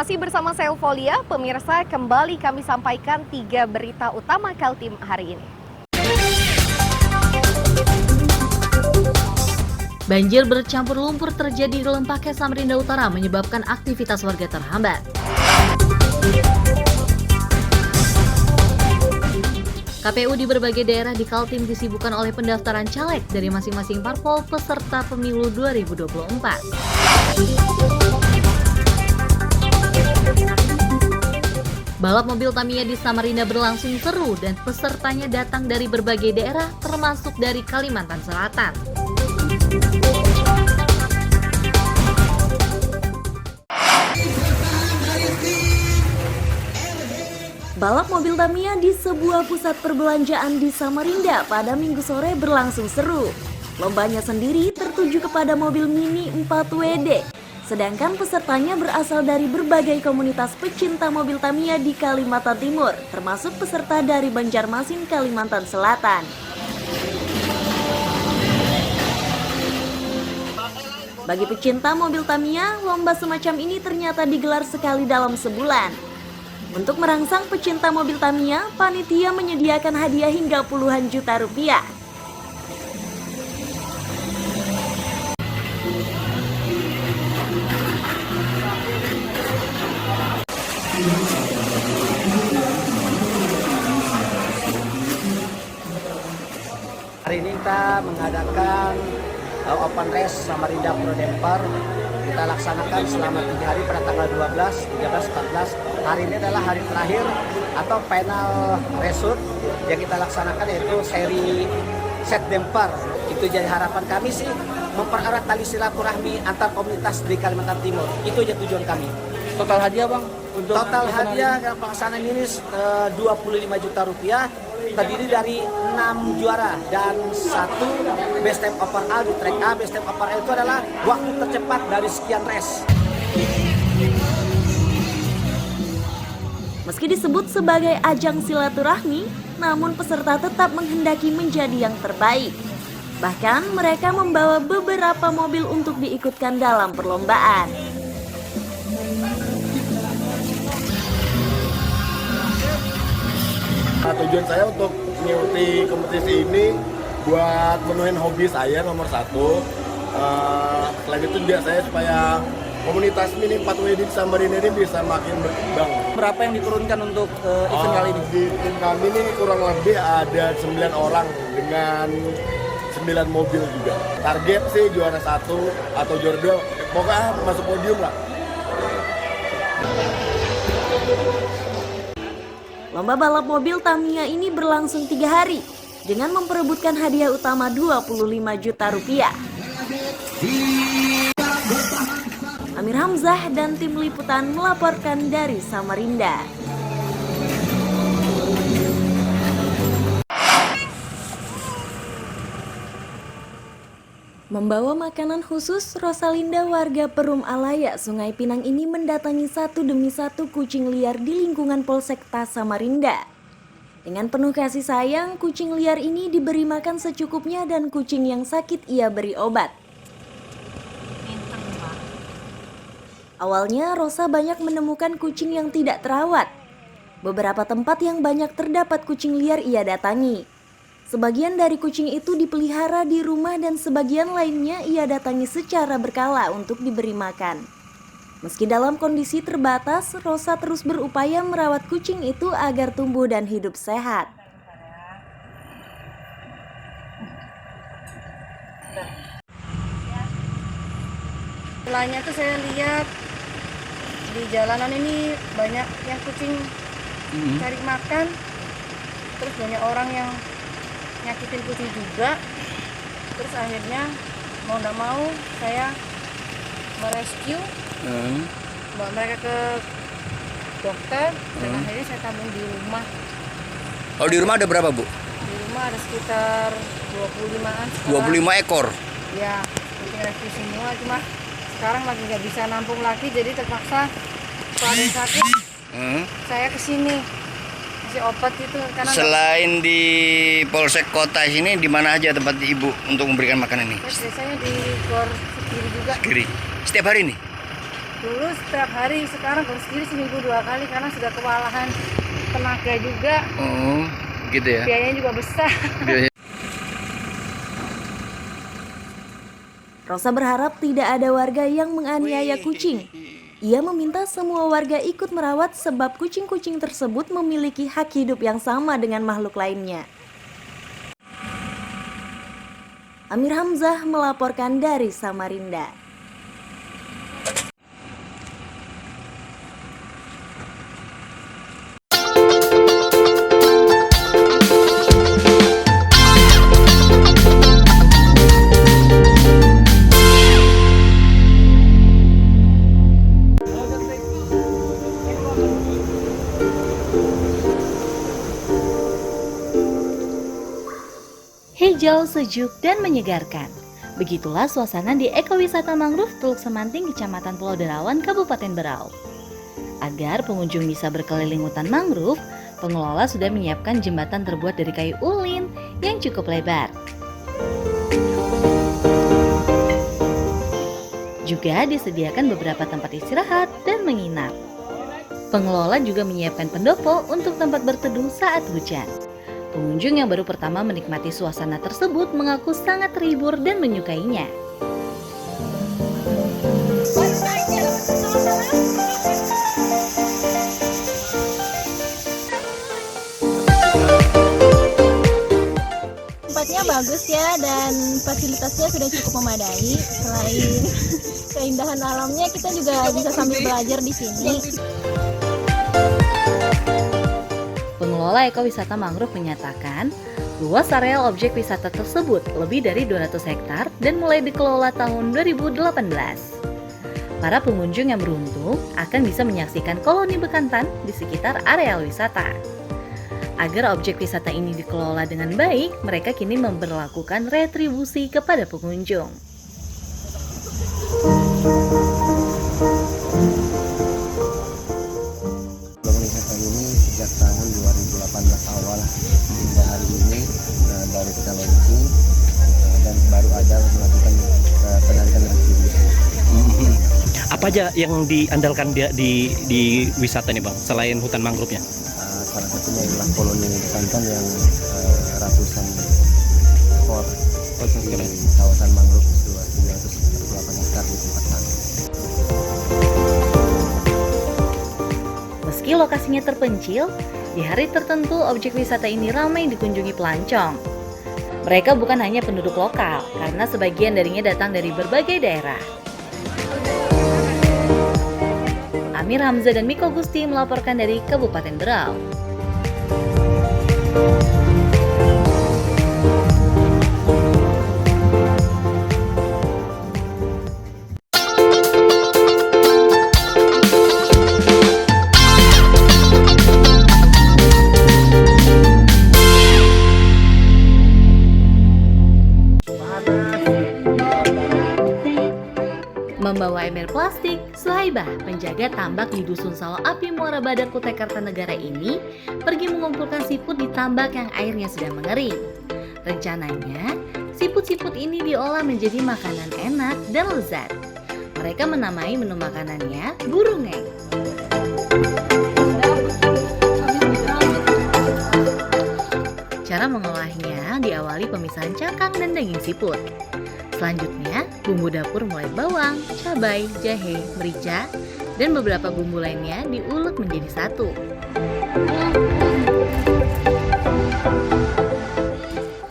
Masih bersama saya Eufolia, pemirsa, kembali kami sampaikan 3 berita utama Kaltim hari ini. Banjir bercampur lumpur terjadi di Lempake Samarinda Utara menyebabkan aktivitas warga terhambat. KPU di berbagai daerah di Kaltim disibukkan oleh pendaftaran caleg dari masing-masing parpol peserta pemilu 2024. Balap mobil Tamiya di Samarinda berlangsung seru dan pesertanya datang dari berbagai daerah termasuk dari Kalimantan Selatan. Balap mobil Tamiya di sebuah pusat perbelanjaan di Samarinda pada Minggu sore berlangsung seru. Lombanya sendiri tertuju kepada mobil Mini 4WD. Sedangkan pesertanya berasal dari berbagai komunitas pecinta mobil Tamiya di Kalimantan Timur, termasuk peserta dari Banjarmasin, Kalimantan Selatan. Bagi pecinta mobil Tamiya, lomba semacam ini ternyata digelar sekali dalam sebulan. Untuk merangsang pecinta mobil Tamiya, panitia menyediakan hadiah hingga puluhan juta rupiah. Hari ini kita mengadakan open race Samarinda Pro Dempar. Kita laksanakan selama 3 hari pada tanggal 12, 13, 14. Hari ini adalah hari terakhir atau final race yang kita laksanakan, yaitu seri set Dempar. Itu jadi harapan kami sih, mempererat tali silaturahmi antar komunitas di Kalimantan Timur. Itu aja tujuan kami. Total hadiah bang? Untuk total hadiah yang pelaksanaan ini 25 juta rupiah, terdiri dari 6 juara dan 1 best time overall di track A. Best time overall itu adalah waktu tercepat dari sekian race. Meski disebut sebagai ajang silaturahmi, namun peserta tetap menghendaki menjadi yang terbaik. Bahkan mereka membawa beberapa mobil untuk diikutkan dalam perlombaan. Tujuan saya untuk mengikuti kompetisi ini buat menuhin hobi saya nomor 1. Selain itu juga saya supaya komunitas Mini 4WD di Samarinda ini bisa makin berkembang. Berapa yang diturunkan untuk event kali ini? Di tim kami ini kurang lebih ada 9 orang dengan 9 mobil juga. Target sih juara 1 atau juara 2, pokoknya masuk podium lah. Lomba balap mobil Tamiya ini berlangsung 3 hari dengan memperebutkan hadiah utama 25 juta rupiah. Amir Hamzah dan tim liputan melaporkan dari Samarinda. Membawa makanan khusus, Rosalinda warga Perum Alaya, Sungai Pinang ini mendatangi satu demi satu kucing liar di lingkungan Polsek Tas Samarinda. Dengan penuh kasih sayang, kucing liar ini diberi makan secukupnya dan kucing yang sakit ia beri obat. Awalnya Rosa banyak menemukan kucing yang tidak terawat. Beberapa tempat yang banyak terdapat kucing liar ia datangi. Sebagian dari kucing itu dipelihara di rumah dan sebagian lainnya ia datangi secara berkala untuk diberi makan. Meski dalam kondisi terbatas, Rosa terus berupaya merawat kucing itu agar tumbuh dan hidup sehat. Selainnya tuh saya lihat di jalanan ini banyak yang kucing cari makan, terus banyak orang yang nyakitin kucing juga. Terus akhirnya mau nggak mau saya merescue, bawa mereka ke dokter, dan akhirnya saya tampung di rumah. Kalau di rumah ada berapa bu? Di rumah ada sekitar 25-an. 25 ekor? Ya, kucing rescue semua, cuma sekarang lagi nggak bisa nampung lagi, jadi terpaksa kalau ada yang sakit saya kesini kasih obat itu. Karena selain di Polsek Kota sini, di mana aja tempat ibu untuk memberikan makan ini? biasanya di Gor Sekiri juga. Sekiri. Setiap hari nih? Dulu setiap hari, sekarang baru sendiri seminggu 2 kali karena sudah kewalahan tenaga juga. Oh, gitu ya. Biayanya juga besar. Biaya. Rosa berharap tidak ada warga yang menganiaya kucing. Ia meminta semua warga ikut merawat sebab kucing-kucing tersebut memiliki hak hidup yang sama dengan makhluk lainnya. Amir Hamzah melaporkan dari Samarinda. Hijau, sejuk, dan menyegarkan. Begitulah suasana di Ekowisata Mangrove Teluk Semanting, Kecamatan Pulau Derawan, Kabupaten Berau. Agar pengunjung bisa berkeliling hutan mangrove, pengelola sudah menyiapkan jembatan terbuat dari kayu ulin yang cukup lebar. Juga disediakan beberapa tempat istirahat dan menginap. Pengelola juga menyiapkan pendopo untuk tempat berteduh saat hujan. Pengunjung yang baru pertama menikmati suasana tersebut mengaku sangat terhibur dan menyukainya. Tempatnya bagus ya, dan fasilitasnya sudah cukup memadai. Selain keindahan alamnya, kita juga bisa sambil belajar di sini. Pengelola Ekowisata Mangrove menyatakan, luas areal objek wisata tersebut lebih dari 200 hektar dan mulai dikelola tahun 2018. Para pengunjung yang beruntung akan bisa menyaksikan koloni bekantan di sekitar areal wisata. Agar objek wisata ini dikelola dengan baik, mereka kini memberlakukan retribusi kepada pengunjung. Wisata ini sejak tahun 2018 awal hingga hari ini baru kita launching dan baru ada melakukan penarikan retribusi. Apa aja yang diandalkan di wisata ini Bang, selain hutan mangrove-nya? Salah satunya adalah koloni bekantan yang ratusan ekor di kawasan mangrove seluas 348 hektar di tempat kami. Meski lokasinya terpencil, di hari tertentu objek wisata ini ramai dikunjungi pelancong. Mereka bukan hanya penduduk lokal, karena sebagian darinya datang dari berbagai daerah. Amir Hamzah dan Miko Gusti melaporkan dari Kabupaten Berau. Membawa ember plastik, Suhaibah, penjaga tambak di Dusun Salo Api Muara Badak, Kutai Kartanegara ini pergi mengumpulkan siput di tambak yang airnya sudah mengering. Rencananya, siput-siput ini diolah menjadi makanan enak dan lezat. Mereka menamai menu makanannya burungeng. Cara mengolahnya diawali pemisahan cangkang dan daging siput. Selanjutnya, bumbu dapur mulai bawang, cabai, jahe, merica, dan beberapa bumbu lainnya diulek menjadi satu.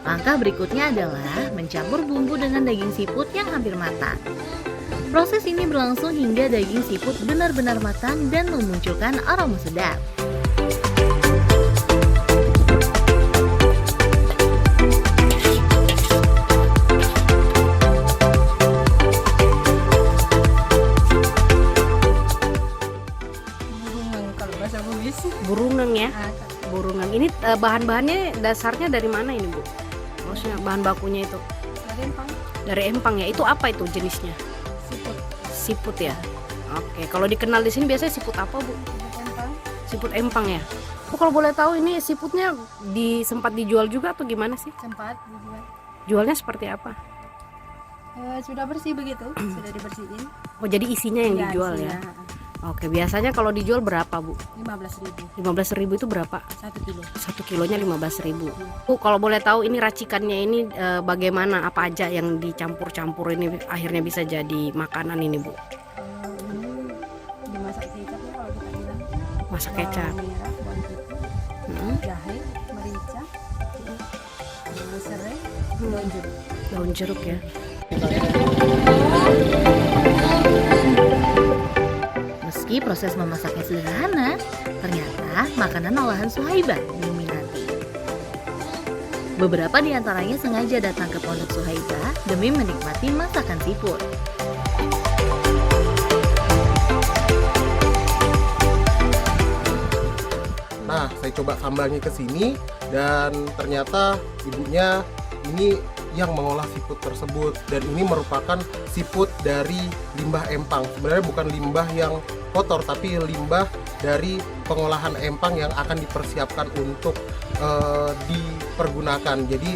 Langkah berikutnya adalah mencampur bumbu dengan daging siput yang hampir matang. Proses ini berlangsung hingga daging siput benar-benar matang dan memunculkan aroma sedap. Burungeng ya, burungeng. Ini bahan-bahannya dasarnya dari mana ini Bu? Maksudnya bahan bakunya itu? Dari empang. Dari empang ya. Itu apa itu jenisnya? Siput. Siput ya. Oke, kalau dikenal di sini biasanya siput apa Bu? Siput empang. Siput empang ya. Bu, kalau boleh tahu ini siputnya sempat dijual juga atau gimana sih? Sempat dijual. Jualnya seperti apa? Sudah bersih begitu, sudah dibersihin. Oh, jadi isinya yang Iya, dijual isinya. ya? Oke, biasanya kalau dijual berapa, Bu? 15.000 15.000 itu berapa? 1 kilo. 1 kilonya 15.000. Bu, kalau boleh tahu ini racikannya ini bagaimana? Apa aja yang dicampur-campur ini akhirnya bisa jadi makanan ini, Bu? Ini dimasak kecap ya kalau kita bilang. Masak kecap. Bawang merah, bawang putih, jahe, merica, serai, daun jeruk. Daun jeruk ya. Meski proses memasaknya sederhana, ternyata makanan olahan Suhaibah diminati. Beberapa di antaranya sengaja datang ke Pondok Suhaibah demi menikmati masakan seafood. Nah, saya coba sambangi ke sini dan ternyata ibunya ini yang mengolah seafood tersebut, dan ini merupakan seafood dari limbah empang. Sebenarnya bukan limbah yang kotor, tapi limbah dari pengolahan empang yang akan dipersiapkan untuk dipergunakan. Jadi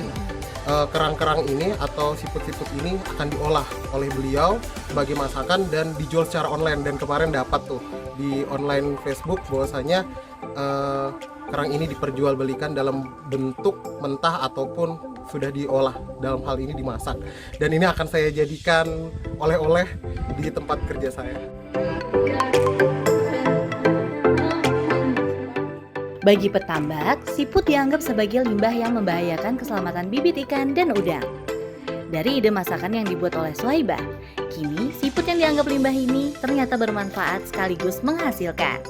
kerang-kerang ini atau seafood-seafood ini akan diolah oleh beliau sebagai masakan dan dijual secara online. Dan kemarin dapat tuh di online Facebook bahwasanya kerang ini diperjualbelikan dalam bentuk mentah ataupun sudah diolah, dalam hal ini dimasak. Dan ini akan saya jadikan oleh-oleh di tempat kerja saya. Bagi petambak, seafood dianggap sebagai limbah yang membahayakan keselamatan bibit ikan dan udang. Dari ide masakan yang dibuat oleh Suhaibah, kini seafood yang dianggap limbah ini ternyata bermanfaat sekaligus menghasilkan.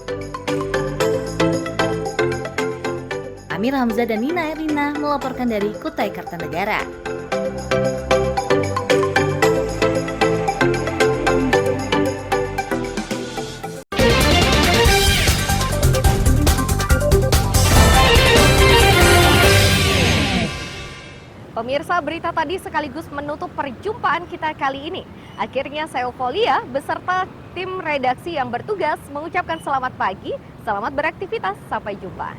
Amir Hamzah dan Nina Erlina melaporkan dari Kutai Kartanegara. Pemirsa, berita tadi sekaligus menutup perjumpaan kita kali ini. Akhirnya saya Eufolia beserta tim redaksi yang bertugas mengucapkan selamat pagi, selamat beraktivitas, sampai jumpa.